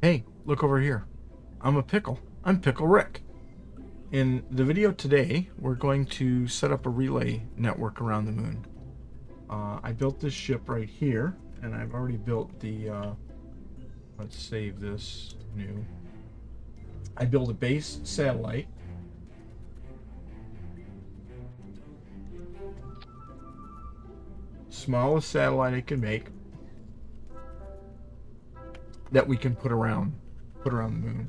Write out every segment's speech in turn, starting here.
Hey, look over here. I'm a pickle. I'm Pickle Rick. In the video today, we're going to set up a relay network around the moon. I built this ship right here, and I've already built the, let's save this new. I built a base satellite. Smallest satellite I can make that we can put around the moon.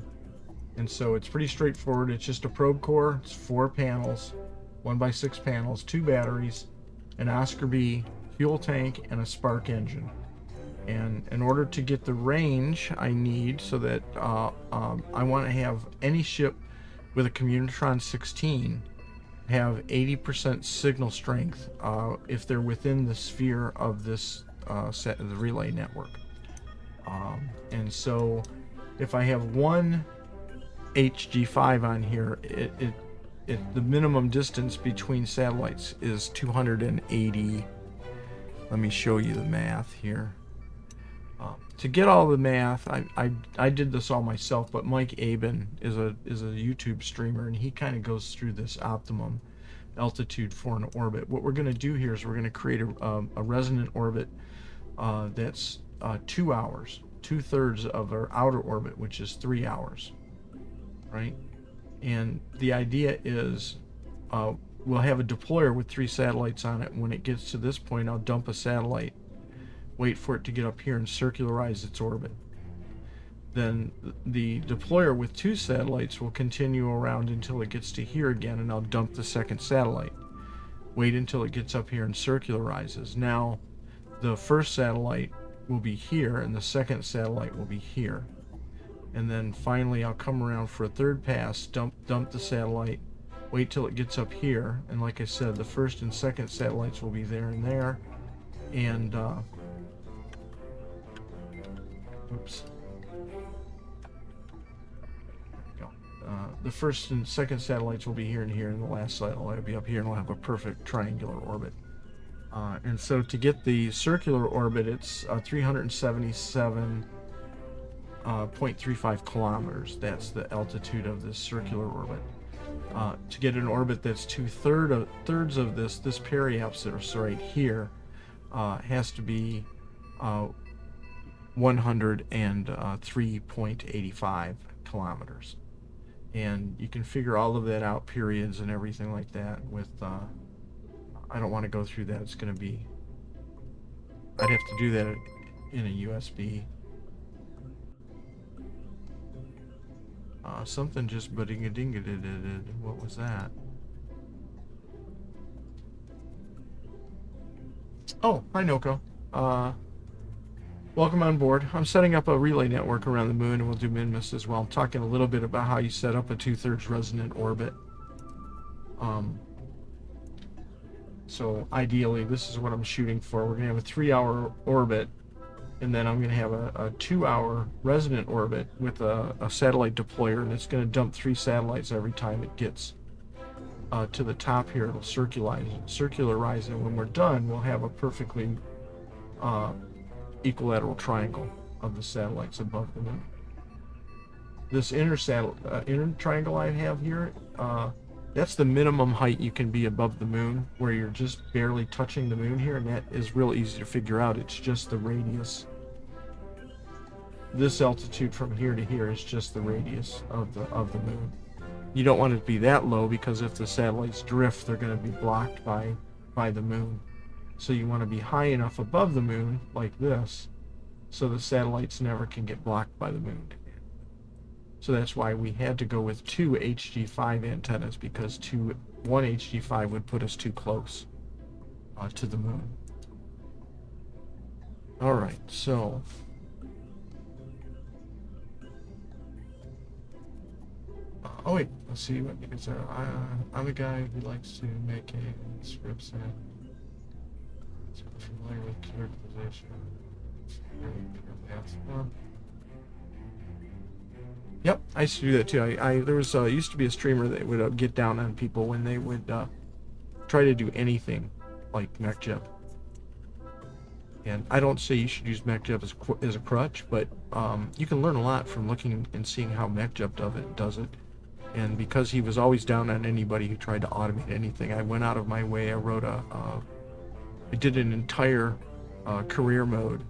And so it's pretty straightforward. It's just a probe core. It's 4 panels, 1x6 panels, 2 batteries, an Oscar B fuel tank, and a spark engine. And in order to get the range I need, so that I want to have any ship with a Communitron 16 have 80% signal strength if they're within the sphere of this the relay network. And so if I have one HG5 on here, the minimum distance between satellites is 280. Let me show you the math here. To get all the math, I did this all myself, but Mike Aben is a YouTube streamer, and he kind of goes through this optimum altitude for an orbit. What we're going to do here is we're going to create a resonant orbit that's 2 hours, 2/3 of our outer orbit, which is 3 hours, right? And the idea is we'll have a deployer with 3 satellites on it. When it gets to this point, I'll dump a satellite, wait for it to get up here and circularize its orbit. Then the deployer with 2 satellites will continue around until it gets to here again, and I'll dump the second satellite. Wait until it gets up here and circularizes. Now, the first satellite will be here, and the second satellite will be here. And then finally, I'll come around for a third pass, dump the satellite, wait till it gets up here, and like I said, the first and second satellites will be there and there, and oops. The first and second satellites will be here and here, and the last satellite will be up here, and we'll have a perfect triangular orbit. And so to get the circular orbit, it's 377.35 kilometers. That's the altitude of this circular orbit. To get an orbit that's 2/3 of this periapsis right here has to be 103.85 kilometers. And you can figure all of that out, periods and everything like that with, I don't want to go through that. It's going to be, I'd have to do that in a USB. Something just budding-a-ding-a-did. What was that? Oh, hi Noko. Welcome on board. I'm setting up a relay network around the moon, and we'll do minmus as well. I'm talking a little bit about how you set up a 2/3 resonant orbit. So ideally, this is what I'm shooting for. We're going to have a 3-hour orbit, and then I'm going to have a 2-hour resonant orbit with a satellite deployer, and it's going to dump 3 satellites every time it gets to the top here. It'll circularize, and when we're done, we'll have a perfectly equilateral triangle of the satellites above the moon. This inner triangle I have here, that's the minimum height you can be above the moon, where you're just barely touching the moon here, and that is real easy to figure out. It's just the radius. This altitude from here to here is just the radius of the moon. You don't want it to be that low, because if the satellites drift, they're going to be blocked by the moon. So you want to be high enough above the moon, like this, so the satellites never can get blocked by the moon. So that's why we had to go with 2 HG5 antennas, because one HG5 would put us too close to the moon. All right, so oh wait, let's see what is there. I'm a guy who likes to make scripts and familiar with characterization. Yep, I used to do that too. There was used to be a streamer that would get down on people when they would try to do anything like MechJeb. And I don't say you should use MechJeb as a crutch, but you can learn a lot from looking and seeing how MechJeb does it. And because he was always down on anybody who tried to automate anything, I went out of my way. I did an entire career mode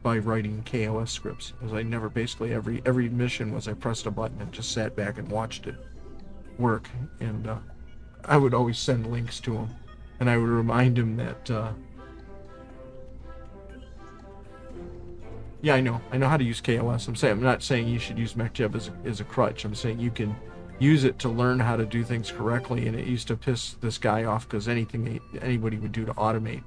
by writing KOS scripts. Because I never, basically every mission was I pressed a button and just sat back and watched it work. And I would always send links to him, and I would remind him that. Yeah, I know how to use KOS. I'm not saying you should use MechJeb as a crutch. I'm saying you can use it to learn how to do things correctly. And it used to piss this guy off because anything anybody would do to automate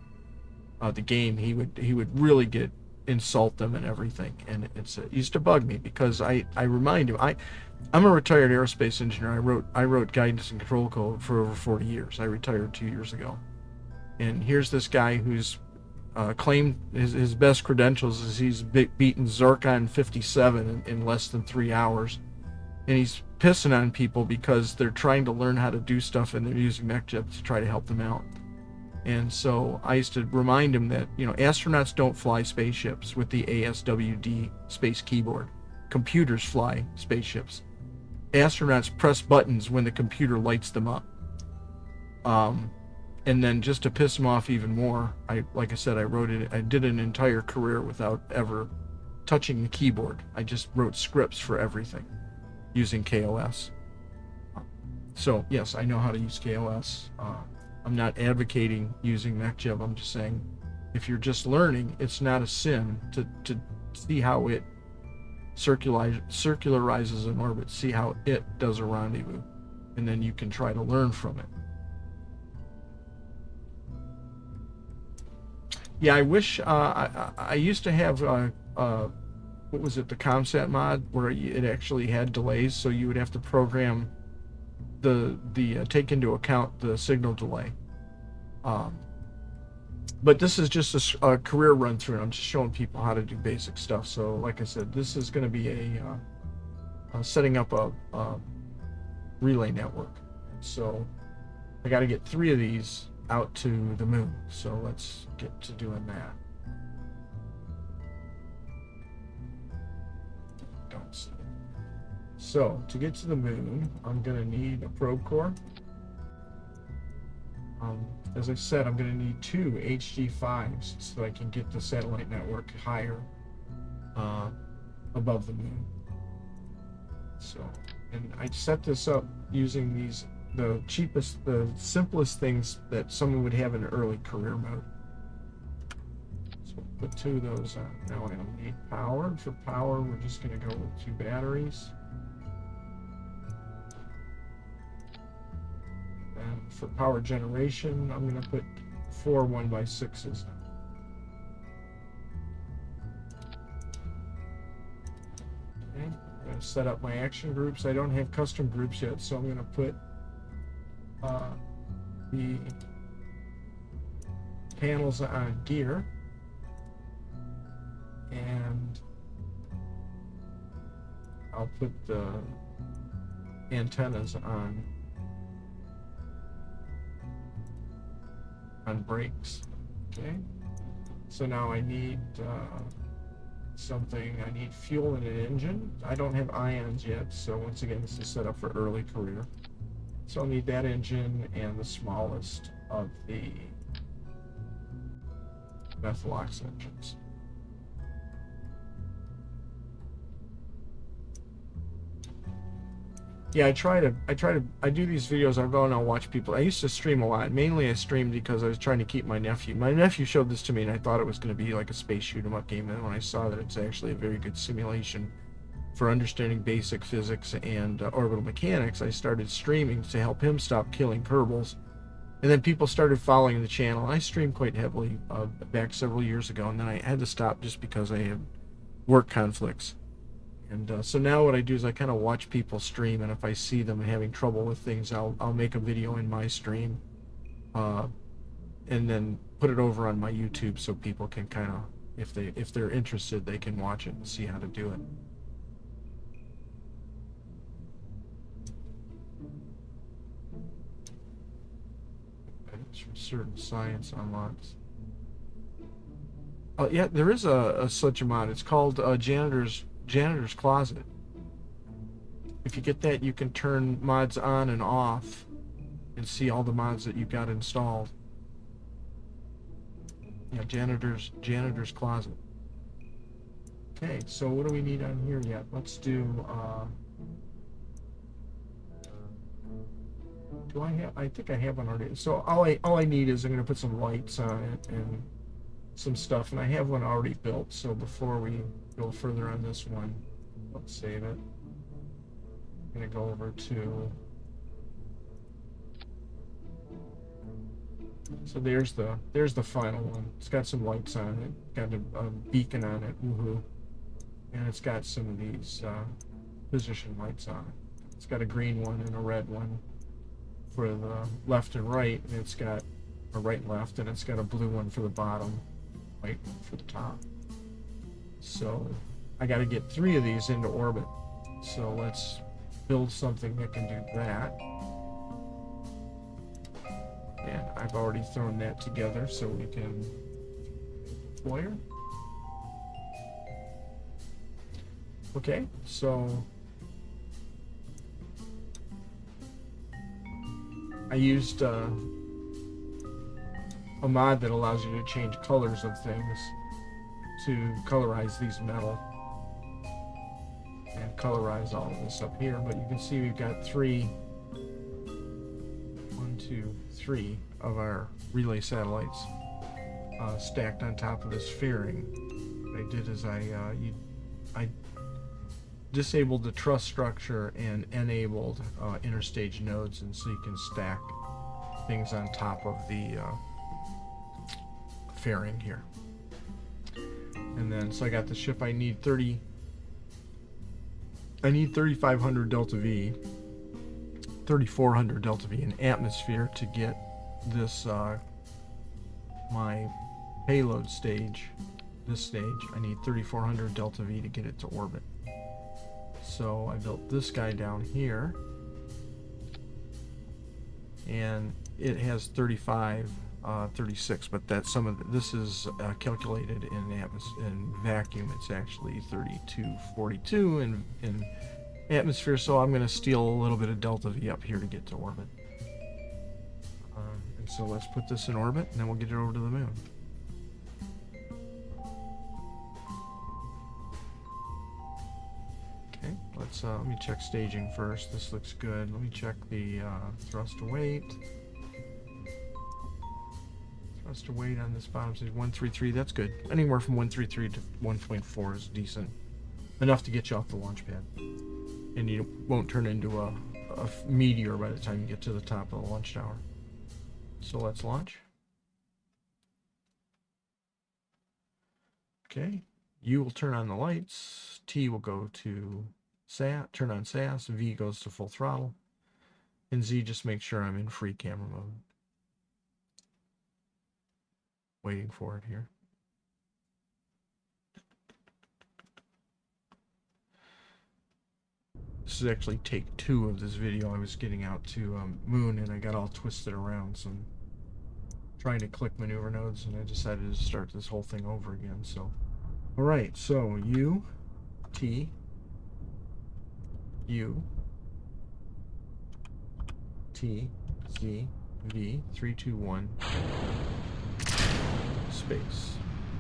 the game, he would really insult them and everything. And it used to bug me because I remind him I'm a retired aerospace engineer. I wrote guidance and control code for over 40 years. I retired 2 years ago, and here's this guy who's claimed his best credentials is he's beaten Zircon 57 in less than 3 hours, and he's pissing on people because they're trying to learn how to do stuff and they're using MechJeb to try to help them out. And so I used to remind him that, astronauts don't fly spaceships with the ASWD space keyboard. Computers fly spaceships. Astronauts press buttons when the computer lights them up. And then just to piss him off even more, like I said, I did an entire career without ever touching the keyboard. I just wrote scripts for everything using KOS. So yes, I know how to use KOS. I'm not advocating using MechJeb. I'm just saying, if you're just learning, it's not a sin to see how it circularizes an orbit, see how it does a rendezvous, and then you can try to learn from it. Yeah, I wish I used to have what was it, the ComSat mod, where it actually had delays, so you would have to program the take into account the signal delay. But this is just a career run through, and I'm just showing people how to do basic stuff. So like I said, this is going to be a setting up a relay network. So I got to get 3 of these out to the moon. So let's get to doing that. Don't see it. So to get to the moon, I'm going to need a probe core. As I said, I'm going to need 2 HD5s so I can get the satellite network higher above the moon. So, and I set this up using the simplest things that someone would have in early career mode. So we'll put 2 of those on. Now I don't need power. For power, we're just going to go with 2 batteries. And for power generation, I'm going to put 4 1x6s. Okay, I'm going to set up my action groups. I don't have custom groups yet, so I'm going to put the panels on gear, and I'll put the antennas on brakes. Okay, so now I need I need fuel in an engine. I don't have ions yet, so once again, this is set up for early career. So I'll need that engine and the smallest of the Methalox engines. Yeah, I do these videos. I'll go and I'll watch people. I used to stream a lot. Mainly I streamed because I was trying to keep my nephew showed this to me, and I thought it was going to be like a space shoot 'em up game. And when I saw that it's actually a very good simulation for understanding basic physics and orbital mechanics, I started streaming to help him stop killing Kerbals. And then people started following the channel. I streamed quite heavily back several years ago, and then I had to stop just because I had work conflicts. And so now what I do is I kind of watch people stream, and if I see them having trouble with things, I'll make a video in my stream, and then put it over on my YouTube so people can kind of, if they're interested, they can watch it and see how to do it. It's from certain science unlocks. Yeah, there is such a mod. It's called janitor's closet. If you get that, you can turn mods on and off and see all the mods that you've got installed. Yeah, janitor's closet. Okay, so what do we need on here yet? Let's do I think I have one already. So all I need is I'm gonna put some lights on it and some stuff, and I have one already built. So before we go further on this one, let's save it. I'm gonna go over to, so there's the final one. It's got some lights on it, got a beacon on it, woohoo, and it's got some of these position lights on it. It's got a green one and a red one for the left and right, and it's got a right and left, and it's got a blue one for the bottom, white one for the top. So I got to get 3 of these into orbit. So let's build something that can do that. And I've already thrown that together so we can deploy. Okay, so I used a mod that allows you to change colors of things to colorize these metal and colorize all of this up here. But you can see we've got 3 of our relay satellites stacked on top of this fairing. What I did is I disabled the truss structure and enabled interstage nodes, and so you can stack things on top of the fairing here. And then so I got the ship. I need 3500 delta V, 3400 delta V in atmosphere to get this my payload stage. This stage I need 3400 delta V to get it to orbit. So I built this guy down here, and it has 35, 36, but that's some of this is calculated in vacuum. It's actually 3242 in atmosphere. So I'm going to steal a little bit of delta V up here to get to orbit. And so let's put this in orbit, and then we'll get it over to the moon. Okay, let me check staging first. This looks good. Let me check the thrust to weight. Thrust to weight on this bottom says 133. That's good. Anywhere from 133 to 1.4 is decent. Enough to get you off the launch pad. And you won't turn into a meteor by the time you get to the top of the launch tower. So let's launch. Okay. U will turn on the lights. T will go to turn on SAS. V goes to full throttle. And Z just makes sure I'm in free camera mode. Waiting for it here. This is actually take 2 of this video. I was getting out to moon and I got all twisted around, so I'm trying to click maneuver nodes, and I decided to start this whole thing over again. So alright, so U, T, U, T, Z, V, 3, 2, 1, space.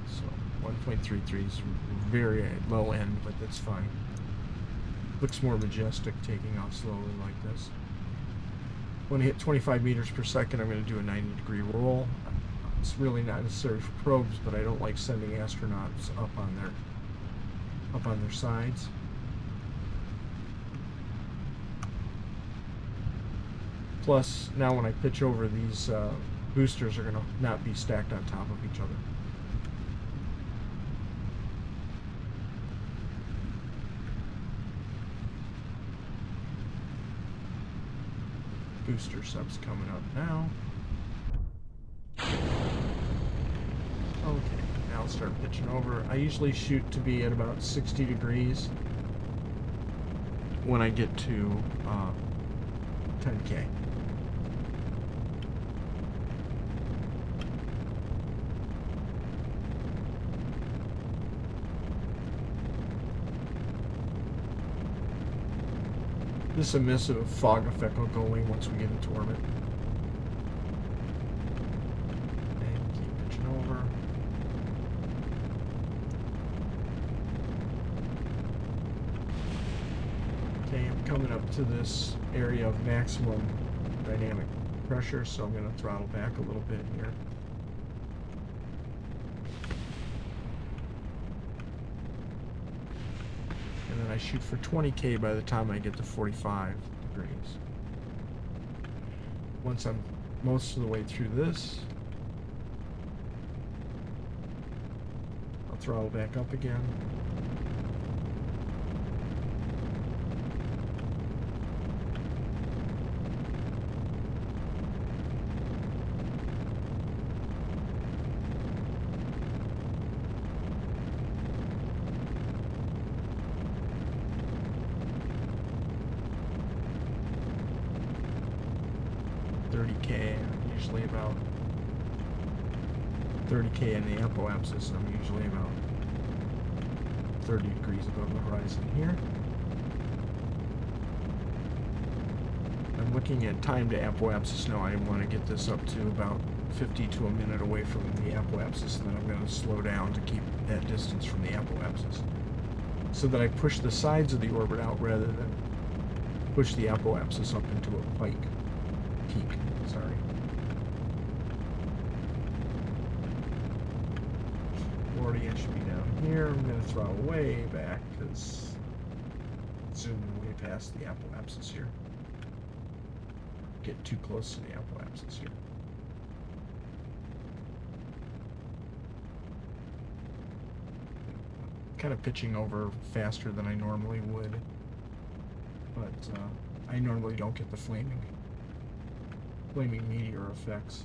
So 1.33 is very low end, but that's fine. Looks more majestic taking off slowly like this. When I hit 25 meters per second, I'm going to do a 90-degree roll. It's really not necessary for probes, but I don't like sending astronauts up on their sides. Plus, now when I pitch over, these boosters are going to not be stacked on top of each other. Booster subs coming up now. Okay, now I'll start pitching over. I usually shoot to be at about 60 degrees when I get to 10K. This emissive fog effect will go away once we get into orbit. Okay, keep pitching over. Okay, I'm coming up to this area of maximum dynamic pressure, so I'm going to throttle back a little bit here. And then I shoot for 20K by the time I get to 45 degrees. Once I'm most of the way through this, I'll throttle back up again. Usually about 30K in the apoapsis. I'm usually about 30 degrees above the horizon here. I'm looking at time to apoapsis now. I want to get this up to about 50 to a minute away from the apoapsis, and then I'm going to slow down to keep that distance from the apoapsis, so that I push the sides of the orbit out rather than push the apoapsis up into a peak. Sorry. 40, I should be down here. I'm going to throttle way back because zooming way past the apoapsis here. Get too close to the apoapsis here. Kind of pitching over faster than I normally would, but I normally don't get the flaming meteor effects.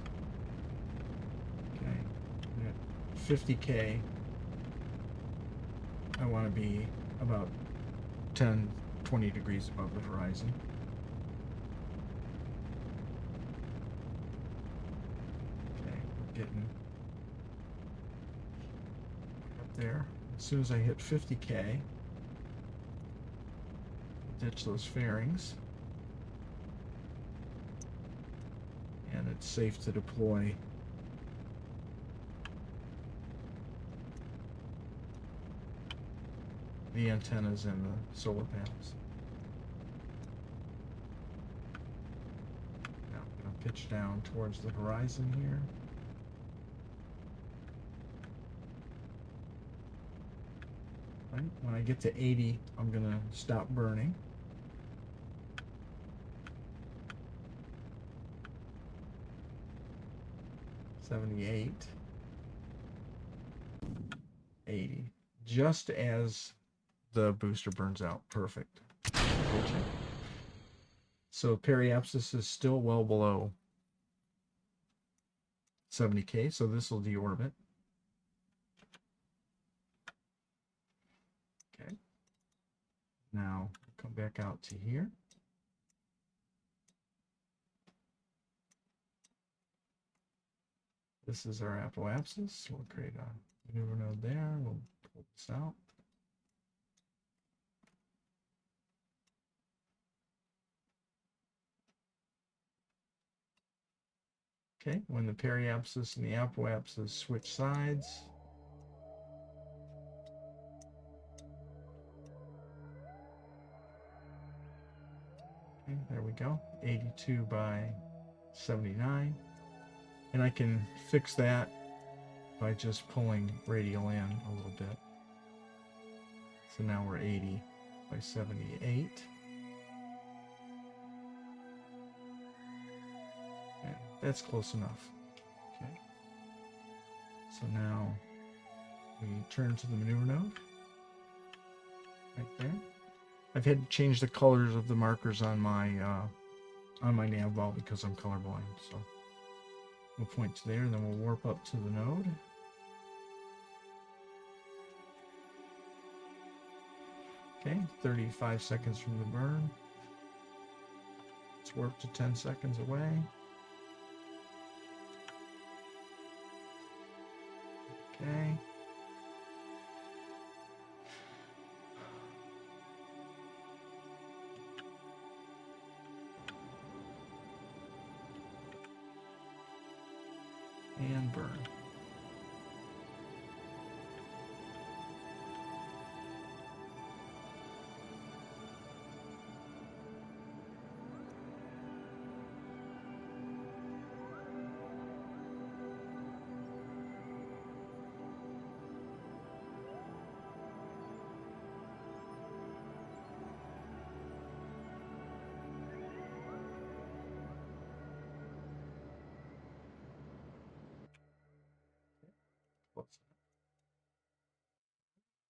Okay, at 50K, I want to be about 10-20 degrees above the horizon. Okay, we're getting up there. As soon as I hit 50K, ditch those fairings, and it's safe to deploy the antennas and the solar panels. Now I'm going to pitch down towards the horizon here. Right. When I get to 80, I'm going to stop burning. $78, 80, just as the booster burns out. Perfect. So periapsis is still well below 70K, so this will deorbit. Okay. Now come back out to here. This is our apoapsis. We'll create a maneuver node there. We'll pull this out. Okay, when the periapsis and the apoapsis switch sides, okay, there we go, 82 by 79. And I can fix that by just pulling radial in a little bit. So now we're 80 by 78. And that's close enough. Okay. So now we turn to the maneuver node. Right there. I've had to change the colors of the markers on my nav ball because I'm colorblind. So we'll point to there, and then we'll warp up to the node. Okay, 35 seconds from the burn. Let's warp to 10 seconds away. Okay.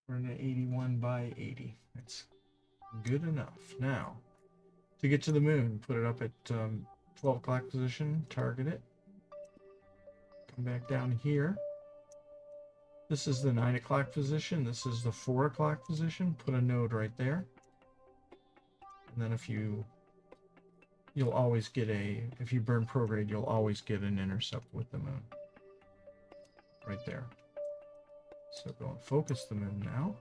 We're in an 81 by 80. That's good enough. Now, to get to the moon, put it up at 12 o'clock position, target it. Come back down here. This is the 9 o'clock position. This is the 4 o'clock position. Put a node right there. And then you'll always get if you burn prograde, you'll always get an intercept with the moon. Right there. So go and focus the moon now.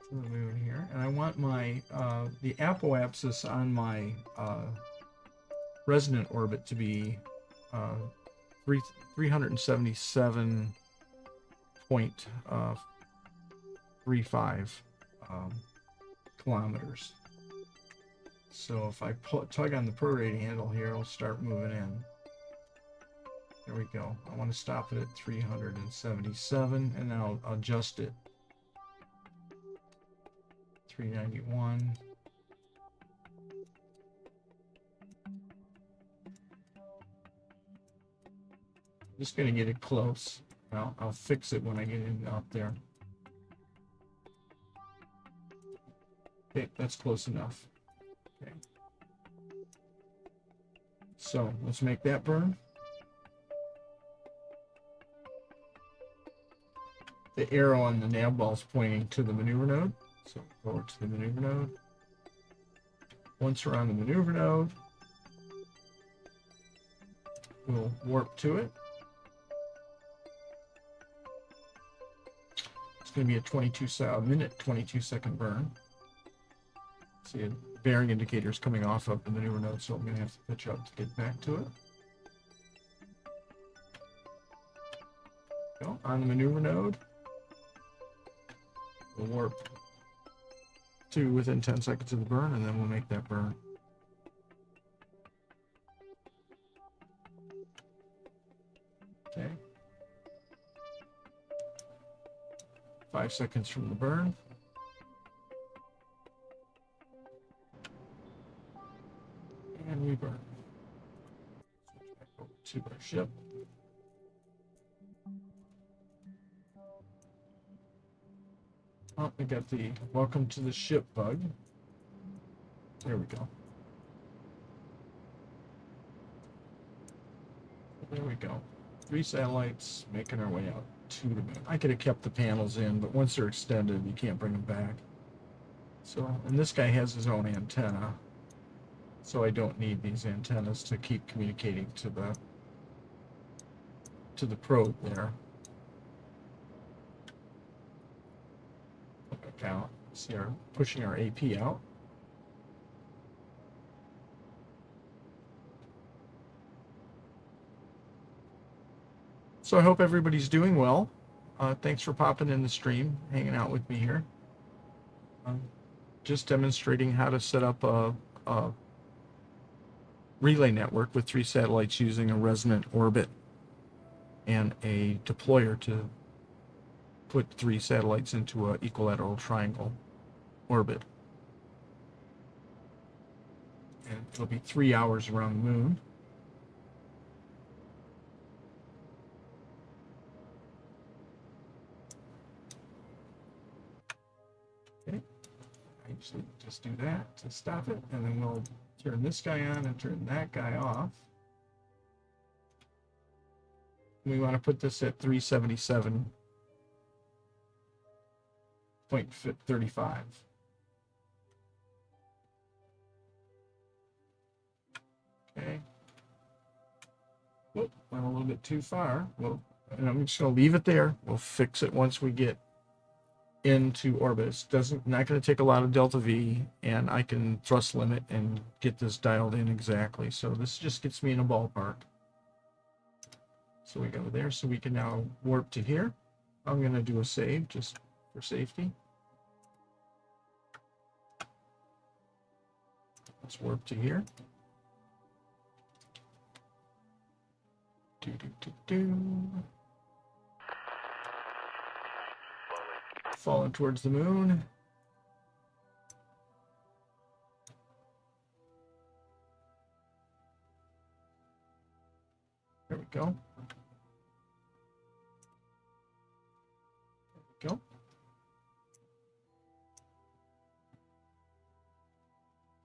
To the moon here. And I want my, the apoapsis on my resonant orbit to be 377.35 kilometers. So if I tug on the prorate handle here, it'll start moving in. There we go. I want to stop it at 377, and then I'll adjust it. 391. Just going to get it close. I'll fix it when I get it out there. Okay, that's close enough. Okay. So let's make that burn. The arrow on the nav ball is pointing to the maneuver node. So go over to the maneuver node. Once we're on the maneuver node, we'll warp to it. It's going to be a minute 22 second burn. See a bearing indicators coming off of the maneuver node, so I'm going to have to pitch up to get back to it. Go on the maneuver node. We'll warp to within 10 seconds of the burn, and then we'll make that burn. Okay. 5 seconds from the burn. And we burn. Switch back over to our ship. Oh, we got the welcome to the ship bug. There we go. There we go. 3 satellites making our way out to the moon. I could have kept the panels in, but once they're extended, you can't bring them back. So, and this guy has his own antenna, so I don't need these antennas to keep communicating to the probe there. Out. See, pushing our AP out. So I hope everybody's doing well. Thanks for popping in the stream, hanging out with me here. Just demonstrating how to set up a relay network with 3 satellites using a resonant orbit and a deployer to put 3 satellites into an equilateral triangle orbit. And it'll be 3 hours around the moon. Okay. I usually just do that to stop it, and then we'll turn this guy on and turn that guy off. We want to put this at 377.35. Okay. Whoop, went a little bit too far. Well, and I'm just going to leave it there. We'll fix it once we get into orbit. It's not going to take a lot of delta V, and I can thrust limit and get this dialed in exactly. So this just gets me in a ballpark. So we go there, so we can now warp to here. I'm going to do a save just for safety. Let's warp to here. Falling towards the moon. There we go. There we go.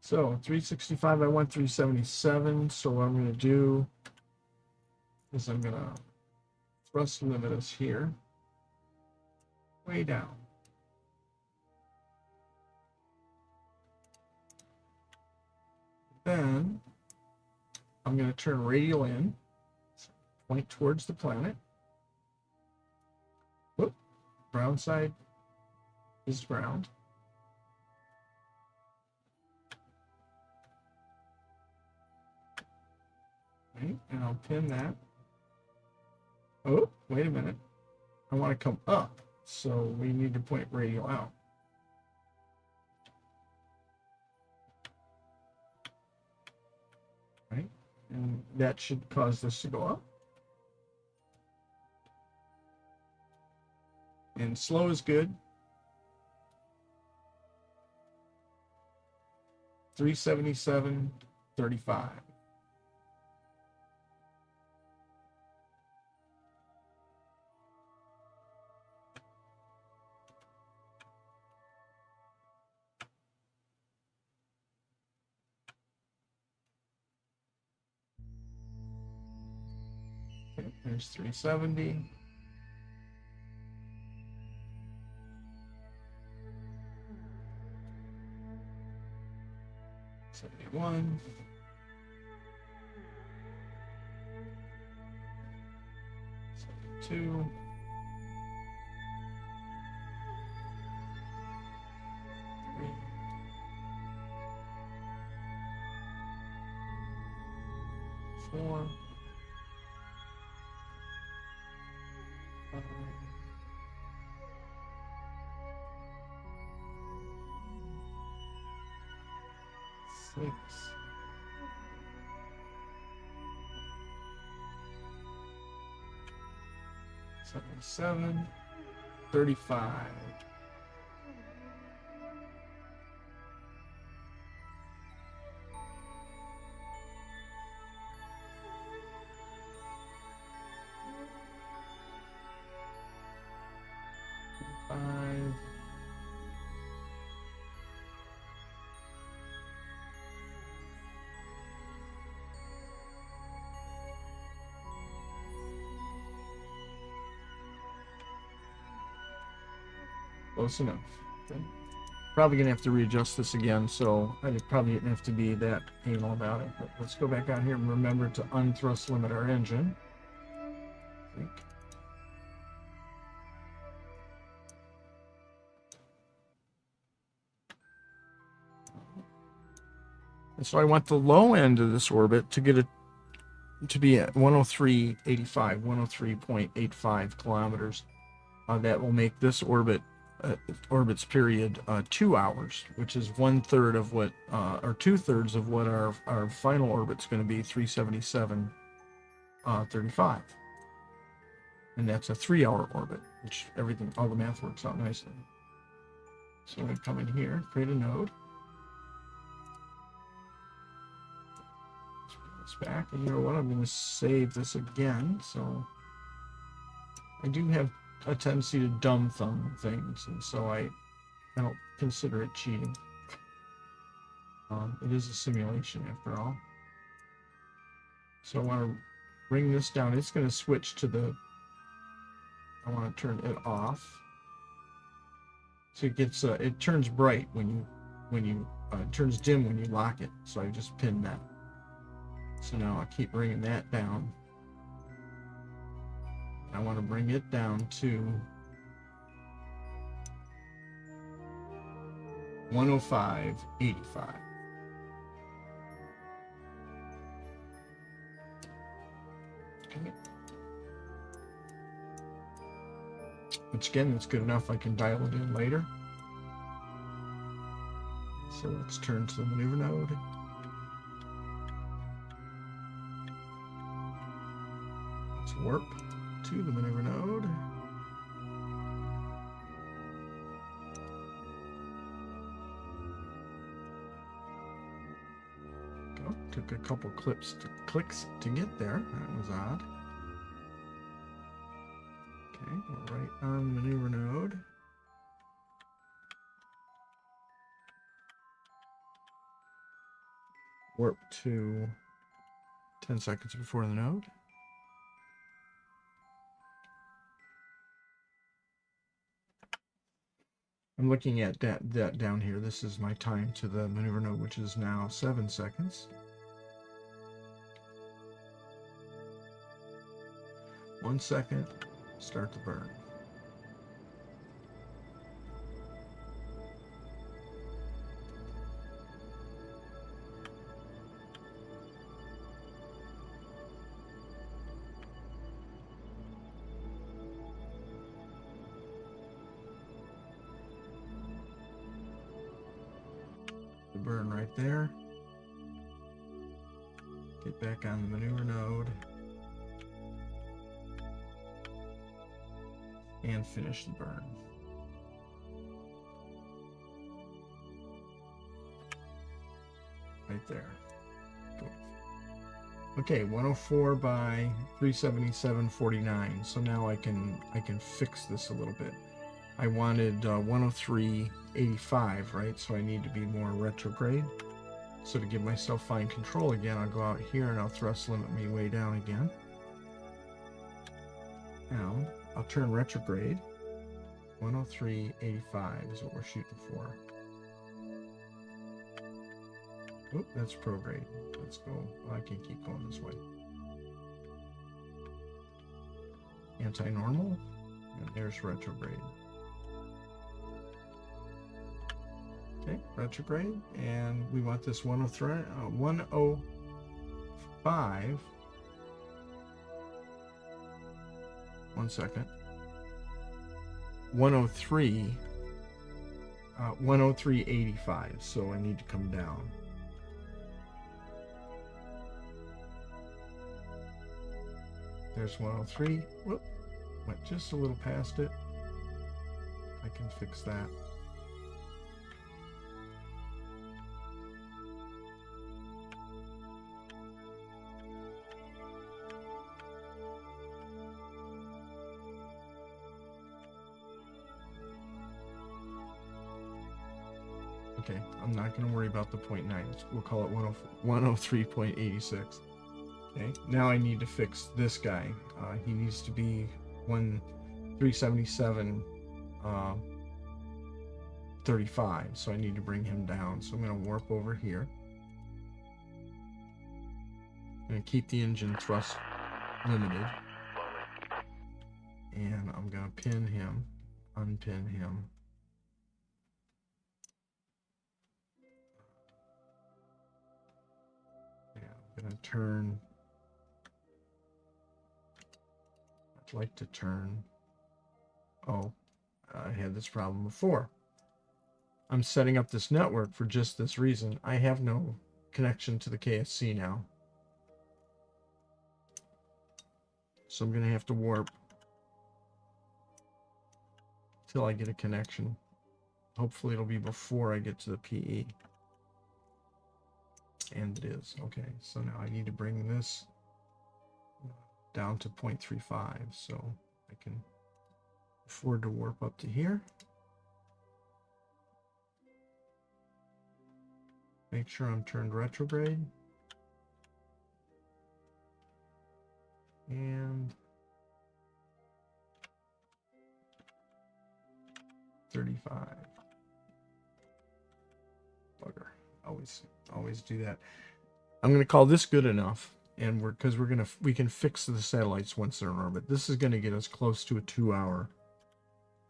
So 365, I want 377. So what I'm going to do is I'm going to thrust limit us here, way down. Then I'm going to turn radial in, point towards the planet. Whoop, ground side is ground. Right, and I'll pin that. Oh, wait a minute. I want to come up, so we need to point radial out. Right, and that should cause this to go up. And slow is good. 377.35. Okay, there's 370. One, 72, 3, 4, 5, 6, 77, 35. Close enough. Okay. Probably gonna have to readjust this again, so I probably didn't have to be that anal about it. But let's go back out here and remember to unthrust limit our engine. I think. And so I want the low end of this orbit to get it to be at 103.85, 103.85 kilometers. That will make this orbit's period 2 hours, which is 1/3 of what, or 2/3 of what our final orbit's going to be, 377.35. And that's a 3-hour orbit, which all the math works out nicely. So I'm going to come in here, create a node. Let's bring this back, and you know what? I'm going to save this again. So I do have a tendency to dumb thumb things, and so I don't consider it cheating. It is a simulation after all. So I want to bring this down. It's going to switch to the, I want to turn it off. So it gets, it turns bright when you, it turns dim when you lock it. So I just pinned that. So now I keep bringing that down. I want to bring it down to 105.85. Okay. Which again, it's good enough. I can dial it in later. So let's turn to the maneuver node. Let's warp to the maneuver node. Go. Took a couple clicks to get there. That was odd. Okay, we're right on the maneuver node. Warp to 10 seconds before the node. I'm looking at that down here. This is my time to the maneuver node, which is now 7 seconds. 1 second, start the burn. The burn right there. Get back on the maneuver node. And finish the burn. Right there. Cool. Okay, 104 by 377.49. So now I can fix this a little bit. I wanted 103.85, right? So I need to be more retrograde. So to give myself fine control again, I'll go out here and I'll thrust limit me way down again. Now I'll turn retrograde. 103.85 is what we're shooting for. Oh, that's prograde. Let's go. Oh, I can keep going this way. Anti-normal. And there's retrograde. Okay, retrograde. And we want this 105. 1 second. 103. 103.85. So I need to come down. There's 103. Whoop. Went just a little past it. I can fix that. Okay, I'm not going to worry about the 0.9. We'll call it 103.86. Okay, now I need to fix this guy. He needs to be 377 35, so I need to bring him down. So I'm going to warp over here. I'm going to keep the engine thrust limited. And I'm going to pin him, unpin him. Yeah, I'm going to turn. I'd like to turn. Oh, I had this problem before. I'm setting up this network for just this reason. I have no connection to the KSC now. So I'm going to have to warp till I get a connection. Hopefully it'll be before I get to the PE. And it is. Okay, so now I need to bring this down to 0.35 so I can afford to warp up to here. Make sure I'm turned retrograde. And 35. Bugger. Always do that. I'm going to call this good enough, and we can fix the satellites once they're in orbit. This is going to get us close to a 2-hour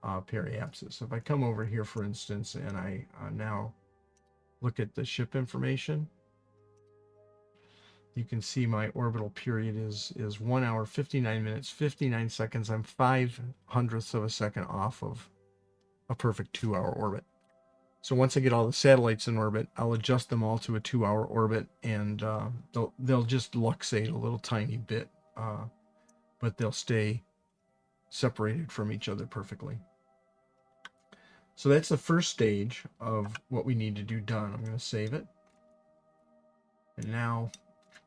periapsis. If I come over here, for instance, and I now look at the ship information, you can see my orbital period is 1 hour, 59 minutes, 59 seconds. I'm 0.05 of a second off of a perfect 2-hour orbit. So once I get all the satellites in orbit, I'll adjust them all to a 2-hour orbit, and they'll just luxate a little tiny bit, but they'll stay separated from each other perfectly. So that's the first stage of what we need to do done. I'm going to save it. And now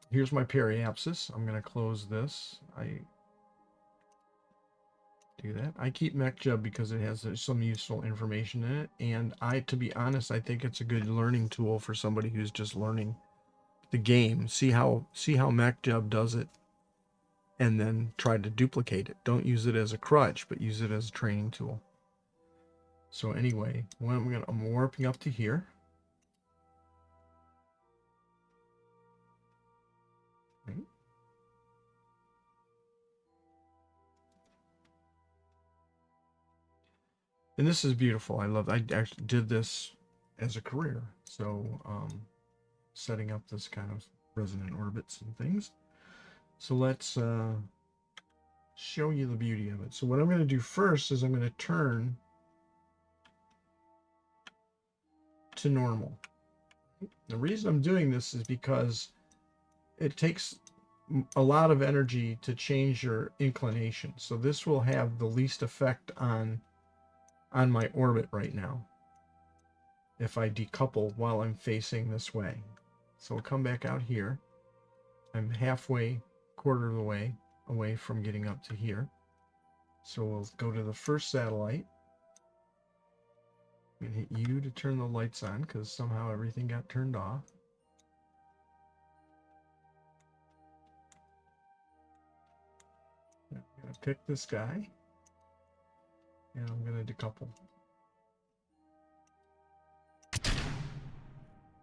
here's my periapsis. I'm going to close this. I do that. I keep MechJub because it has some useful information in it, and to be honest, I think it's a good learning tool for somebody who's just learning the game. See how MechJub does it, and then try to duplicate it. Don't use it as a crutch, but use it as a training tool. So anyway, I'm warping up to here. Right. And this is beautiful. I actually did this as a career. So setting up this kind of resonant orbits and things. So let's show you the beauty of it. So what I'm going to do first is I'm going to turn to normal. The reason I'm doing this is because it takes a lot of energy to change your inclination. So this will have the least effect on my orbit right now if I decouple while I'm facing this way. So we'll come back out here. I'm halfway, quarter of the way away from getting up to here. So we'll go to the first satellite. I'm going to hit U to turn the lights on because somehow everything got turned off. I'm going to pick this guy, and I'm going to decouple.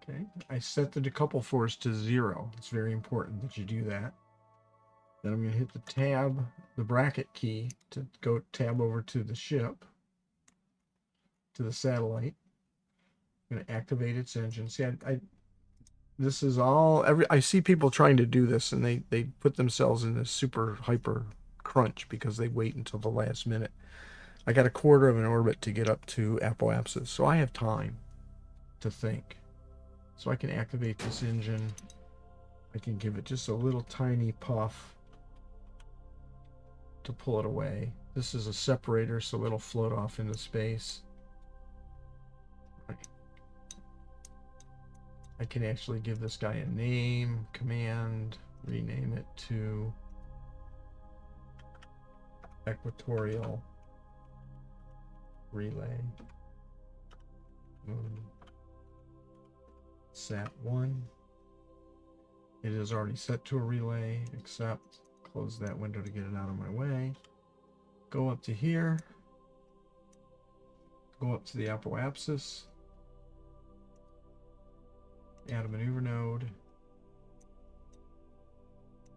Okay, I set the decouple force to 0. It's very important that you do that. Then I'm going to hit the bracket key to go tab over to the ship, to the satellite. I'm going to activate its engine. See, this is all, I see people trying to do this, and they put themselves in this super hyper crunch because they wait until the last minute. I got a quarter of an orbit to get up to apoapsis, so I have time to think. So I can activate this engine. I can give it just a little tiny puff to pull it away. This is a separator, so it'll float off into space. I can actually give this guy a name, command, rename it to equatorial relay moon sat 1. It is already set to a relay, except close that window to get it out of my way. Go up to here, go up to the apoapsis, add a maneuver node,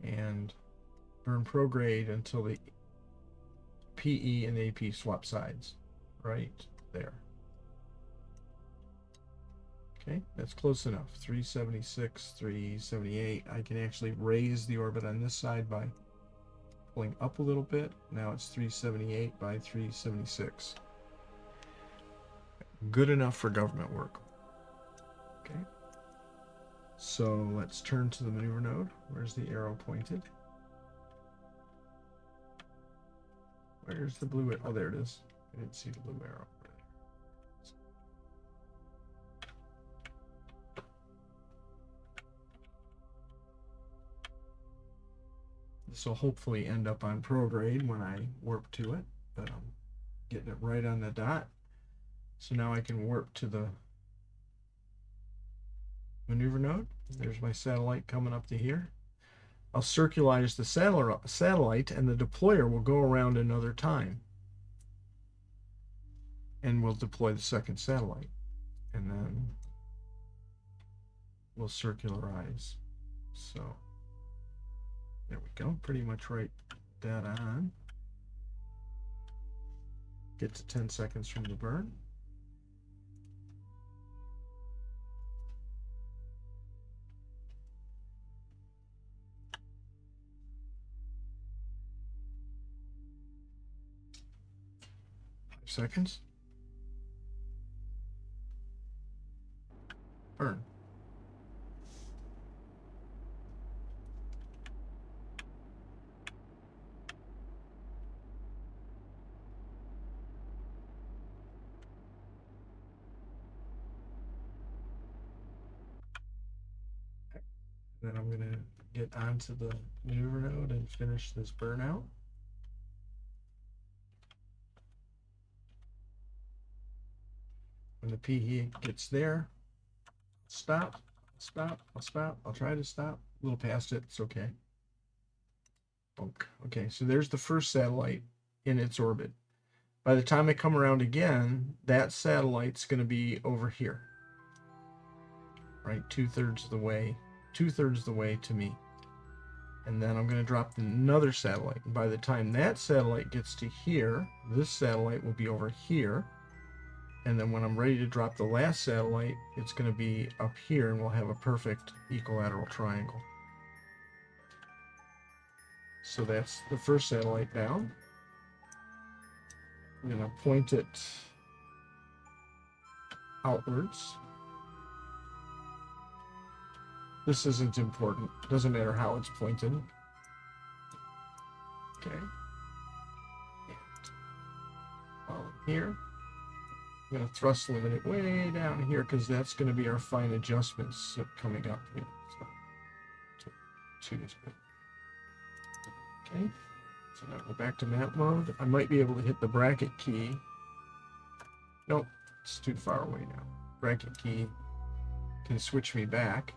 and burn prograde until the PE and AP swap sides right there. Okay, that's close enough. 376, 378. I can actually raise the orbit on this side by pulling up a little bit. Now it's 378 by 376. Good enough for government work. Okay. So let's turn to the maneuver node. Where's the arrow pointed? Where's the blue arrow? Oh, there it is. I didn't see the blue arrow. This will hopefully end up on prograde when I warp to it, but I'm getting it right on the dot. So now I can warp to the maneuver node. There's my satellite coming up to here. I'll circularize the satellite, and the deployer will go around another time. And we'll deploy the second satellite. And then we'll circularize. So there we go. Pretty much right that on. Get to 10 seconds from the burn. Seconds. Burn. Then I'm going to get onto the maneuver node and finish this burnout. the PE gets there, stop, I'll stop, I'll try to stop, a little past it, it's okay. Okay, so there's the first satellite in its orbit. By the time I come around again, that satellite's going to be over here, right? Two-thirds of the way to me. And then I'm going to drop another satellite. And by the time that satellite gets to here, this satellite will be over here. And then when I'm ready to drop the last satellite, it's going to be up here, and we'll have a perfect equilateral triangle. So that's the first satellite down. I'm going to point it outwards. This isn't important. Doesn't matter how it's pointed. Okay. And here. I'm going to thrust limit it way down here because that's going to be our fine adjustments coming up here. So, two is good. Okay. So now go back to map mode. I might be able to hit the bracket key. Nope, it's too far away now. Bracket key can switch me back.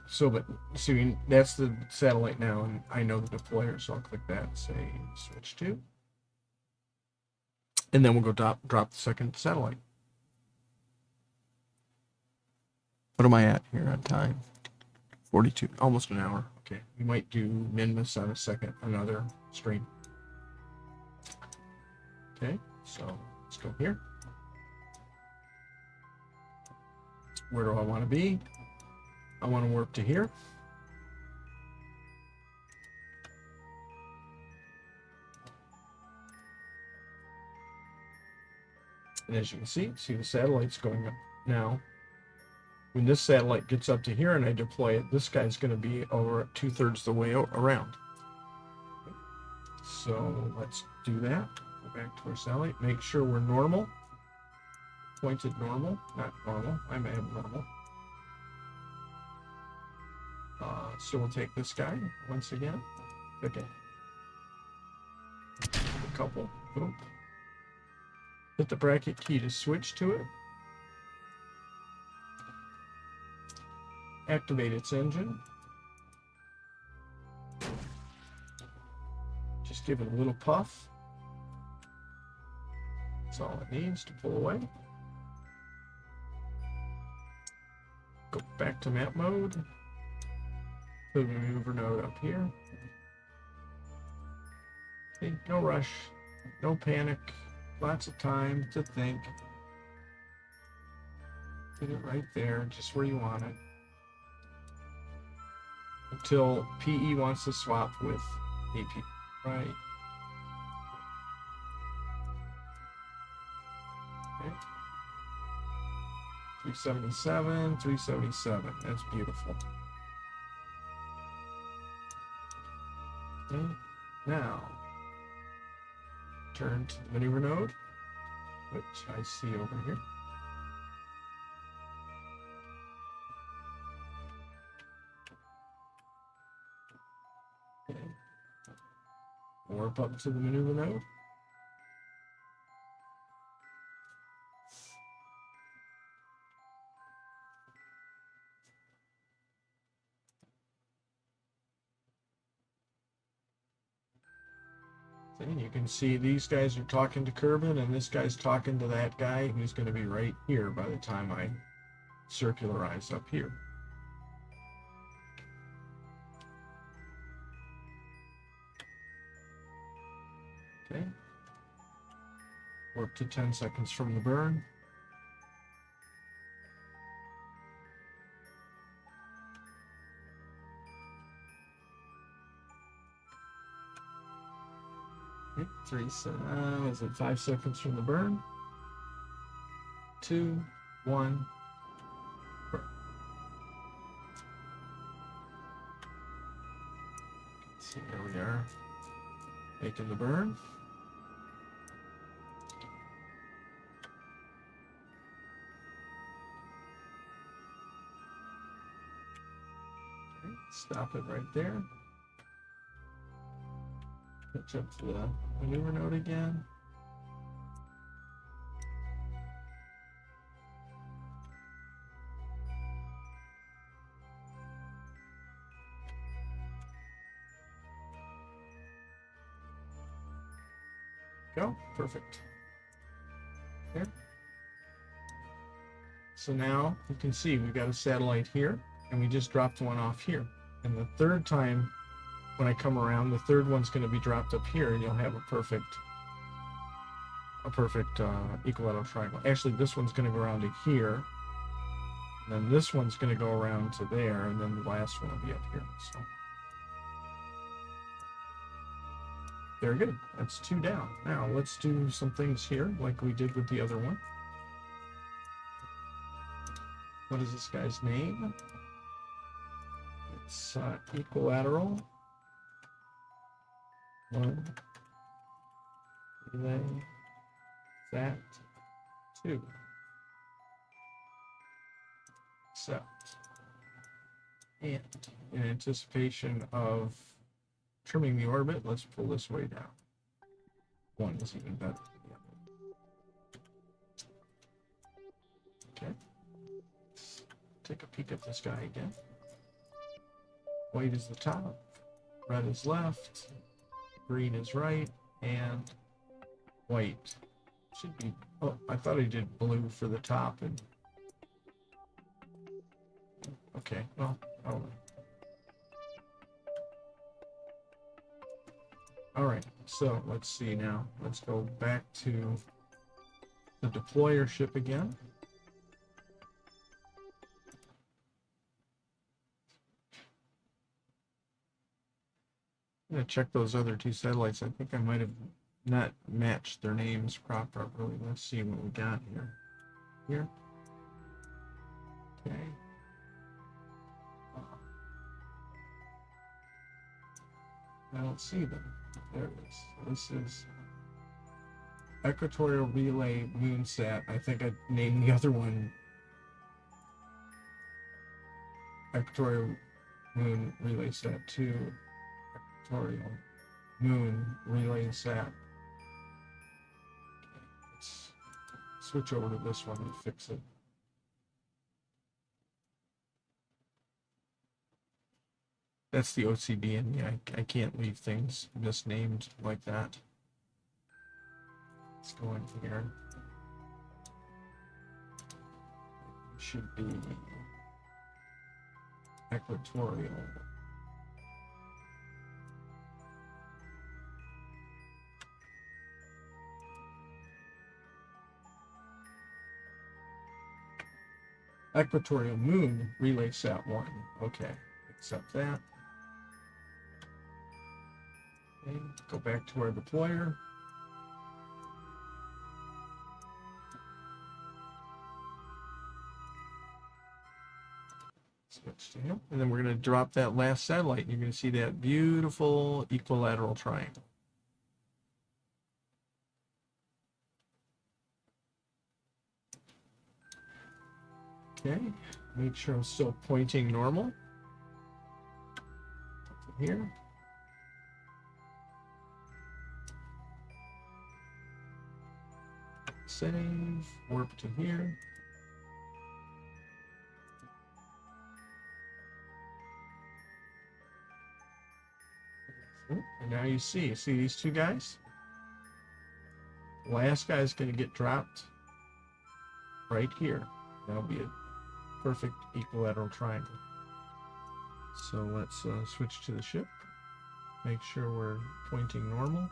So, but see, that's the satellite now, and I know the deployer, so I'll click that and say switch to. And then we'll go drop the second satellite. What am I at here on time? 42, almost an hour. Okay, we might do minmus on another stream. Okay, so let's go here. Where do I want to be? I want to warp to here. And as you can see the satellite's going up now. When this satellite gets up to here and I deploy it, this guy's going to be over 2/3 the way around. So let's do that. Go back to our satellite. Make sure we're normal. Pointed normal, not normal. I may have normal. So we'll take this guy once again. Okay. A couple. Boom. Hit the bracket key to switch to it. Activate its engine. Just give it a little puff. That's all it needs to pull away. Go back to map mode. Put the maneuver node up here. Okay, no rush, no panic, lots of time to think. Get it right there, just where you want it. Until PE wants to swap with AP. Right. Okay. 377, 377. That's beautiful. Okay. Now, turn to the maneuver node, which I see over here. Okay. Warp up to the maneuver node. And you can see these guys are talking to Kerbin, and this guy's talking to that guy who's going to be right here by the time I circularize up here. Okay. Warp to 10 seconds from the burn. Okay, is it 5 seconds from the burn? 2, 1, burn. Let's see, here we are, making the burn. Okay, stop it right there. Catch up to the maneuver node again. Go. Perfect. There. So now you can see we've got a satellite here, and we just dropped one off here. And the third time, when I come around, the third one's going to be dropped up here, and you'll have a perfect equilateral triangle. Actually, this one's going to go around to here, and then this one's going to go around to there, and then the last one will be up here. So very good. That's 2 down. Now let's do some things here like we did with the other one. What is this guy's name? It's equilateral. 1 relay that 2. Except, and in anticipation of trimming the orbit, let's pull this way down. 1 is even better than the other. Okay. Let's take a peek at this guy again. White is the top, red is left, green is right, and white should be. Oh, I thought I did blue for the top and. Okay, well, I don't know. All right, so let's see now. Let's go back to the deployer ship again. I'm gonna check those other 2 satellites. I think I might have not matched their names properly. Let's see what we got here. Here. Okay. I don't see them. There it is. This is Equatorial Relay Moonsat. I think I named the other one Equatorial Moon Relay Sat 2. Equatorial Moon Relay Sat. Okay, let's switch over to this one and fix it. That's the OCD in me. I can't leave things misnamed like that. Let's go in here. It should be equatorial. Equatorial Moon Relay Sat 1. Okay, accept that. Okay, go back to our deployer. Switch to him. And then we're going to drop that last satellite. You're going to see that beautiful equilateral triangle. Okay, make sure I'm still pointing normal. Here. Save, warp to here. And now you see these 2 guys? The last guy is going to get dropped right here. That'll be a perfect equilateral triangle. So let's switch to the ship. Make sure we're pointing normal.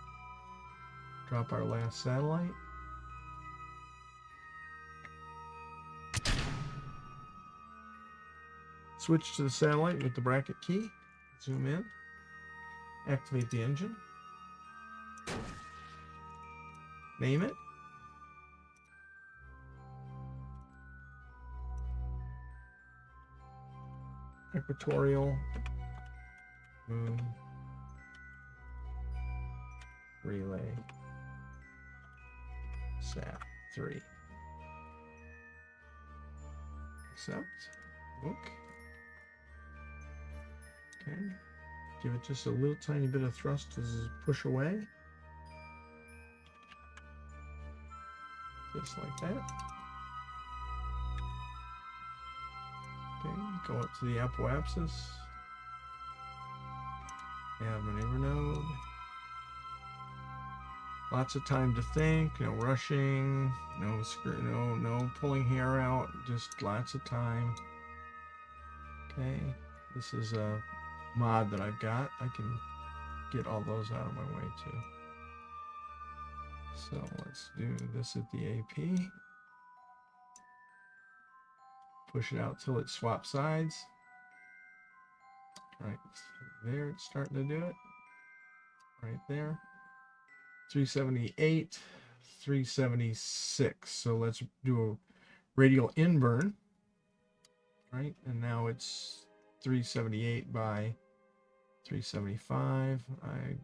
Drop our last satellite. Switch to the satellite with the bracket key. Zoom in. Activate the engine. Name it. Equatorial Moon Relay Sat 3. Accept. Book. Okay. Give it just a little tiny bit of thrust to push away. Just like that. Okay, go up to the apoapsis. Add maneuver node. Lots of time to think, no rushing, no pulling hair out, just lots of time. Okay, this is a mod that I've got. I can get all those out of my way too. So let's do this at the AP. Push it out till it swaps sides. Right there, it's starting to do it. Right there. 378, 376. So let's do a radial inburn. Right, and now it's 378 by 375. I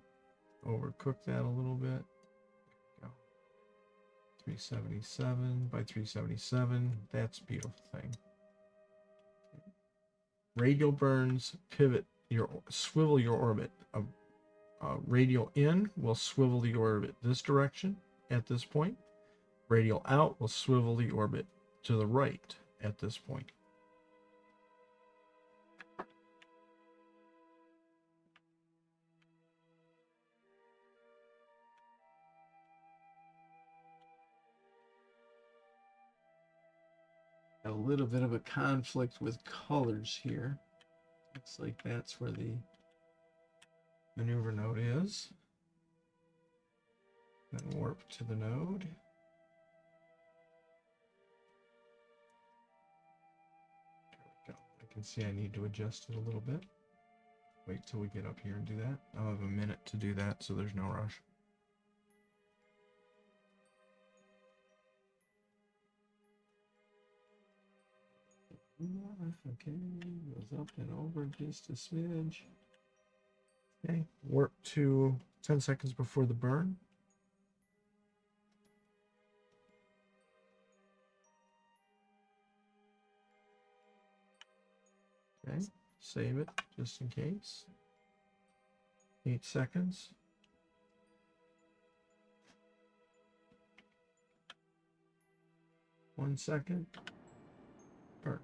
overcooked that a little bit. Go. 377 by 377. That's a beautiful thing. Radial burns, pivot swivel your orbit. Radial in will swivel the orbit this direction at this point. Radial out will swivel the orbit to the right at this point. A little bit of a conflict with colors here. Looks like that's where the maneuver node is. Then warp to the node. There we go. I can see I need to adjust it a little bit. Wait till we get up here and do that. I'll have a minute to do that, so there's no rush. Okay, goes up and over just a smidge. Okay, warp to 10 seconds before the burn. Okay, save it just in case. 8 seconds. One second. Burn.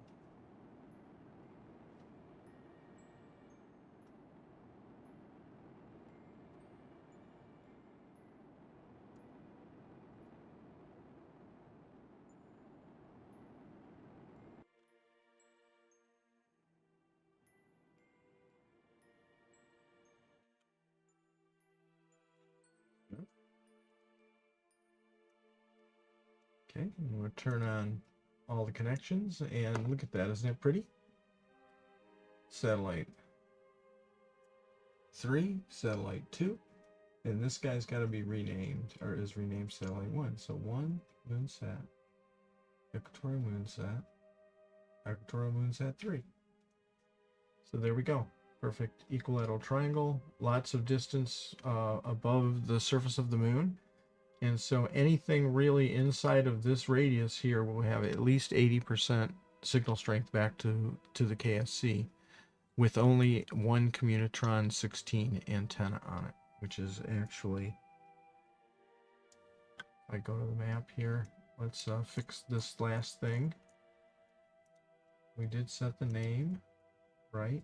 Okay, I'm going to turn on all the connections and look at that. Isn't that pretty? Satellite 3, satellite 2, and this guy's got to be renamed, or is renamed satellite 1. So 1, moonsat, equatorial moonsat, equatorial moonsat 3. So there we go. Perfect equilateral triangle, lots of distance above the surface of the moon. And so anything really inside of this radius here will have at least 80% signal strength back to the KSC with only one Communitron 16 antenna on it, which is actually, I go to the map here, let's fix this last thing. We did set the name, right?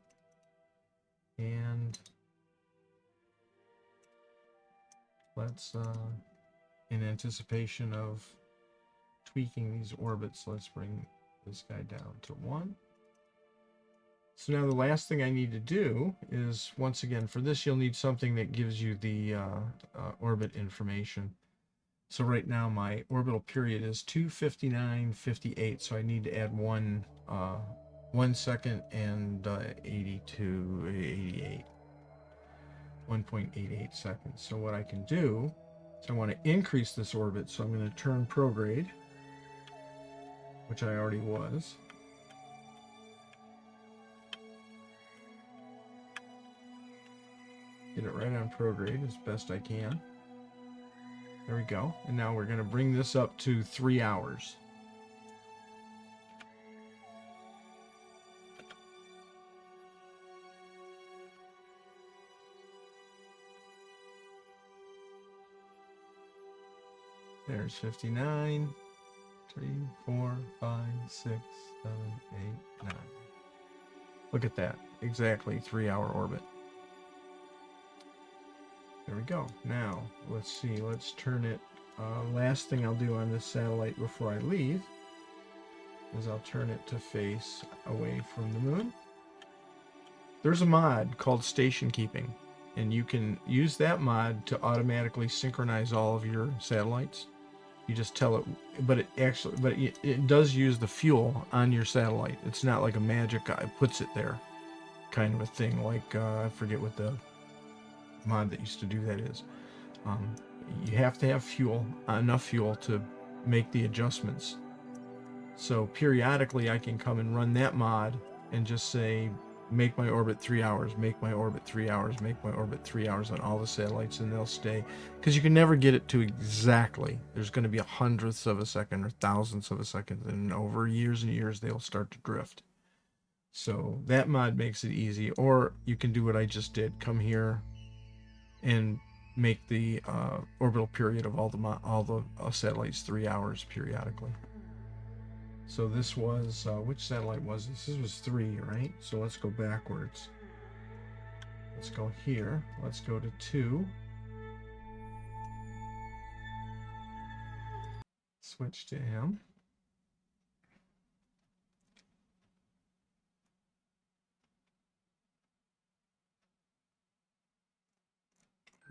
And let's, in anticipation of tweaking these orbits, let's bring this guy down to 1. So now the last thing I need to do is, once again, for this you'll need something that gives you the orbit information. So right now my orbital period is 259.58, so I need to add 1 second and 88, 1.88 seconds. So what I can do is I want to increase this orbit, so I'm going to turn prograde, which I already was. Get it right on prograde as best I can. There we go. And now we're going to bring this up to 3 hours. There's 59, 3, 4, 5, 6, 7, 8, 9. Look at that. Exactly 3 hour orbit. There we go. Now, let's see. Let's turn it. Last thing I'll do on this satellite before I leave is I'll turn it to face away from the moon. There's a mod called Station Keeping, and you can use that mod to automatically synchronize all of your satellites. You just tell it, but it does use the fuel on your satellite. It's not like a magic guy puts it there kind of a thing. Like I forget what the mod that used to do that is. You have to have fuel, enough fuel to make the adjustments. So periodically I can come and run that mod and just say, make my orbit 3 hours, make my orbit 3 hours, make my orbit 3 hours on all the satellites, and they'll stay. Because you can never get it to exactly. There's going to be 100ths of a second or thousandths of a second, and over years and years they'll start to drift. So that mod makes it easy. Or you can do what I just did. Come here and make the orbital period of all the satellites 3 hours periodically. So this was, which satellite was this? This was 3, right? So let's go backwards. Let's go here. Let's go to 2. Switch to him.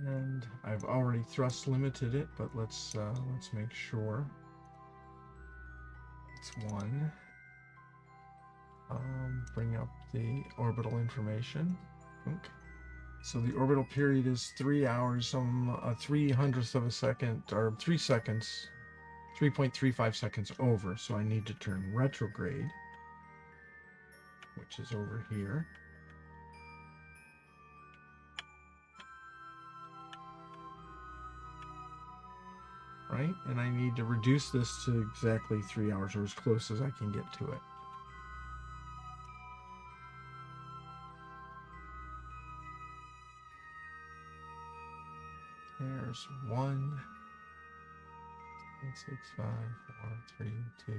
And I've already thrust limited it, but let's make sure. It's 1. Bring up the orbital information. Okay. So the orbital period is 3 hours, 300th of a second, or 3 seconds, 3.35 seconds over. So I need to turn retrograde, which is over here. Right? And I need to reduce this to exactly 3 hours, or as close as I can get to it. There's 1, 6, 5, 4, 3, 2.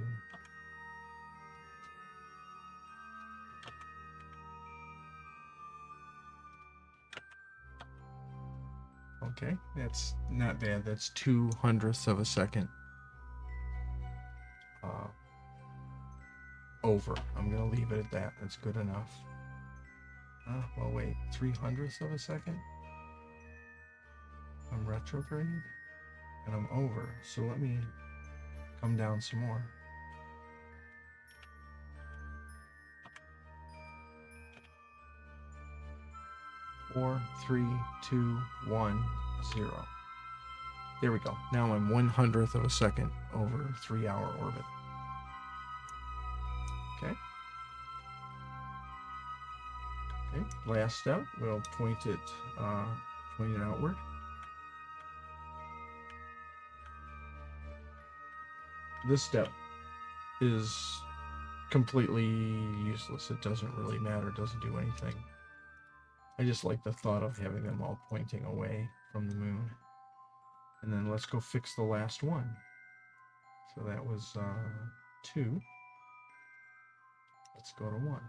Okay, that's not bad. That's 200ths of a second over. I'm gonna leave it at that. That's good enough. Well, wait, 300ths of a second? I'm retrograde and I'm over. So let me come down some more. Four, 3, 2, 1, 0. There we go. Now I'm 100th of a second over 3-hour orbit. Okay. Okay. Last step, we'll point it outward. This step is completely useless. It doesn't really matter. It doesn't do anything. I just like the thought of having them all pointing away from the moon. And then let's go fix the last one. So that was 2. Let's go to 1. I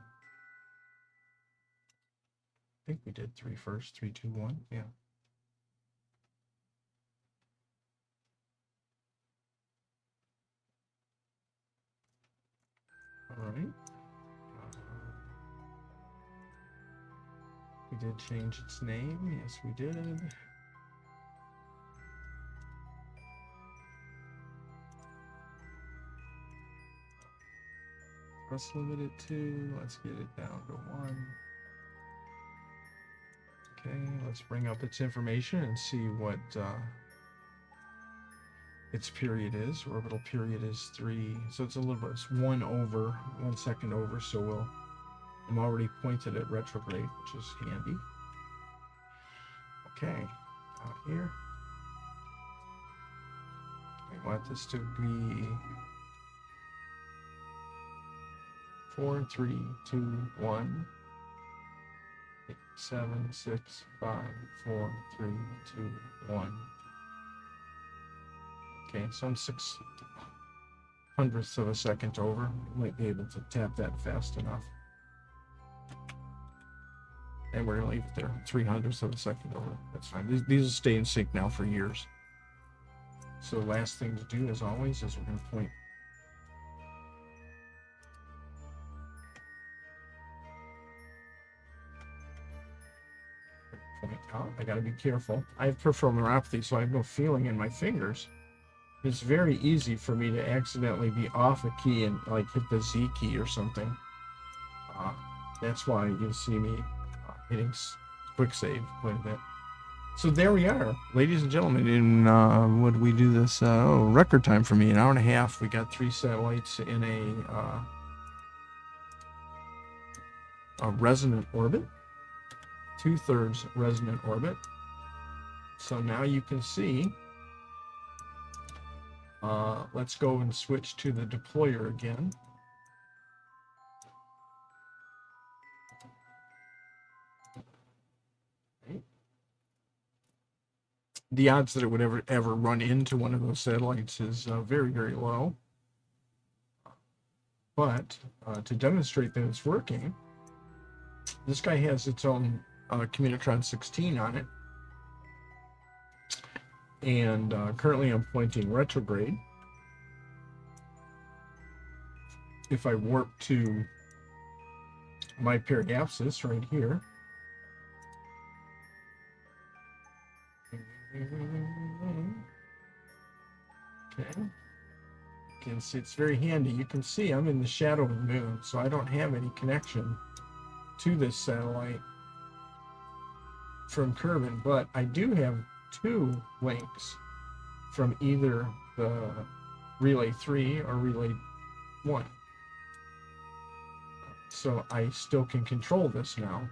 think we did 3 first. 3, 2, 1. Yeah. All right. We did change its name. Yes, we did. Let's limit it to, let's get it down to 1. Okay, let's bring up its information and see what its period is. Orbital period is 3, so it's a little bit, it's 1 second over, so I'm already pointed at retrograde, which is handy. Okay, out here. I want this to be 4, 3, 2, 1, 8, 7, 6, 5, 4, 3, 2, 1. Okay, so I'm 600ths of a second over. Might be able to tap that fast enough. And we're gonna leave it there. 3/100 of a second over. That's fine. These will stay in sync now for years. So the last thing to do, as always, is we're gonna point out. I gotta be careful. I have peripheral neuropathy, so I have no feeling in my fingers. It's very easy for me to accidentally be off a key and like hit the Z key or something. That's why you'll see me hitting quick save quite a bit. So there we are, ladies and gentlemen. In what we do this record time for me, 1.5 hours. We got 3 satellites in a resonant orbit, 2/3 resonant orbit. So now you can see. Let's go and switch to the deployer again. The odds that it would ever run into one of those satellites is very, very low. But to demonstrate that it's working, this guy has its own Communitron 16 on it. And currently I'm pointing retrograde. If I warp to my periapsis right here, okay, you can see it's very handy. You can see I'm in the shadow of the moon, so I don't have any connection to this satellite from Kerbin, but I do have 2 links from either the Relay 3 or Relay 1. So I still can control this now.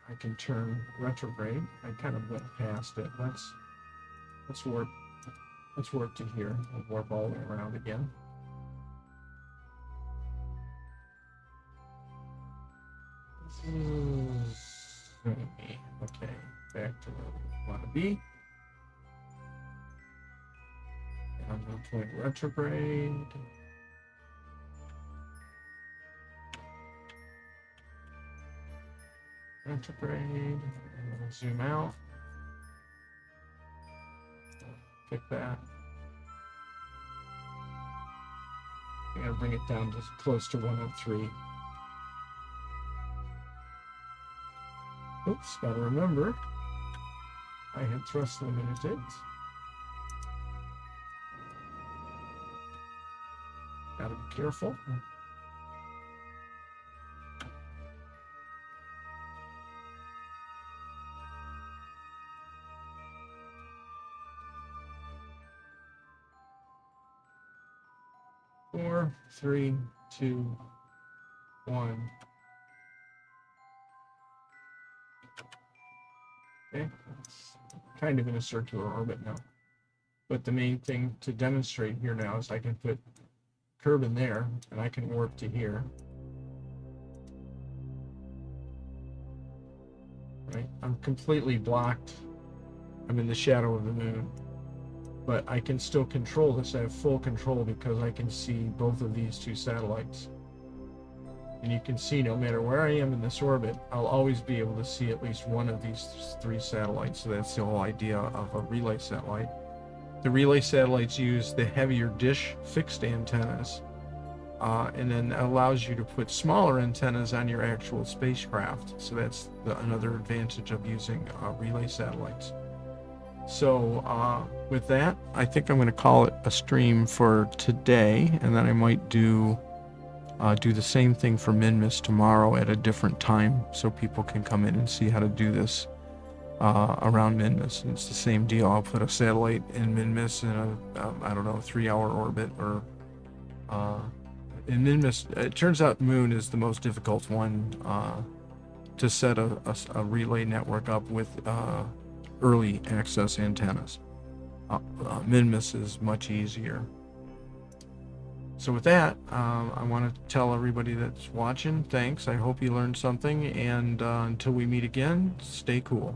I can turn retrograde. I kind of went past it. Let's warp to here. We'll warp all the way around again. Okay, back to where we want to be. And I'm going to point retrograde. Retrograde. And we'll zoom out. Pick that. I'm going to bring it down to close to 103. Oops, gotta remember, I had thrust limited it. Gotta be careful. Four, 3, 2, 1. Okay, it's kind of in a circular orbit now. But the main thing to demonstrate here now is I can put Kerbin there, and I can warp to here. Right, I'm completely blocked. I'm in the shadow of the moon. But I can still control this. I have full control because I can see both of these 2 satellites. And you can see no matter where I am in this orbit, I'll always be able to see at least one of these 3 satellites. So that's the whole idea of a relay satellite. The relay satellites use the heavier dish fixed antennas, and then that allows you to put smaller antennas on your actual spacecraft. So that's another advantage of using relay satellites. So with that, I think I'm going to call it a stream for today, and then I might do the same thing for minmus tomorrow at a different time, so people can come in and see how to do this around minmus. It's the same deal. I'll put a satellite in minmus in a I don't know, 3-hour orbit, or in minmus. It turns out Moon is the most difficult one to set a relay network up with early access antennas. Minmus is much easier. So with that, I want to tell everybody that's watching, thanks. I hope you learned something, and until we meet again, stay cool.